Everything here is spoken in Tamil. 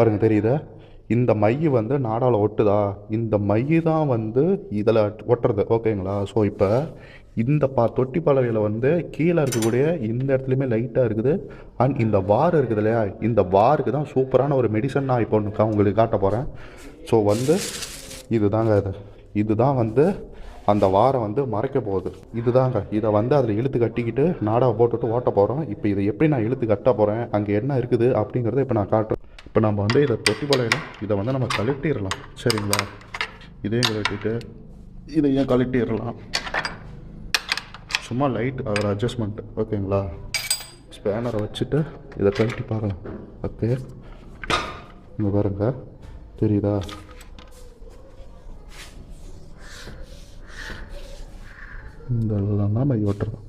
பாருங்கள் தெரியுதா? இந்த மை வந்து நாடால் ஒட்டுதா? இந்த மை தான் வந்து இதில் ஒட்டுறது, ஓகேங்களா? ஸோ இப்போ இந்த தொட்டி பலகையில் வந்து கீழே இருக்கக்கூடிய இந்த இடத்துலையுமே லைட்டாக இருக்குது. அண்ட் இந்த வார் இருக்குது இல்லையா, இந்த வாருக்கு தான் சூப்பரான ஒரு மெடிசன் நான் இப்போ ஒன்று உங்களுக்கு காட்ட போகிறேன். ஸோ வந்து இதுதாங்க இதுதான் வந்து அந்த வாரை வந்து மறைக்க போகுது. இதுதாங்க, இதை வந்து அதில் இழுத்து கட்டிக்கிட்டு நாடாவை போட்டுட்டு ஓட்ட போகிறோம். இப்போ இதை எப்படி நான் இழுத்து கட்ட போகிறேன், அங்கே என்ன இருக்குது அப்படிங்கிறத இப்போ நான் காட்டுறேன். இப்போ நம்ம வந்து இதை தொட்டி பலகையில் இதை வந்து நம்ம கழட்டிடலாம், சரிங்களா? இதையும் கழட்டிட்டு இதையும் கழட்டிடலாம். சும்மா லைட் ஒரு அட்ஜஸ்ட்மெண்ட், ஓகேங்களா? ஸ்பேனரை வச்சுட்டு இதை கழட்டி பார்க்கலாம். ஓகே, இங்கே பாருங்க, தெரியுதா? இந்த எல்லாம் மை ஓட்டுறோம்.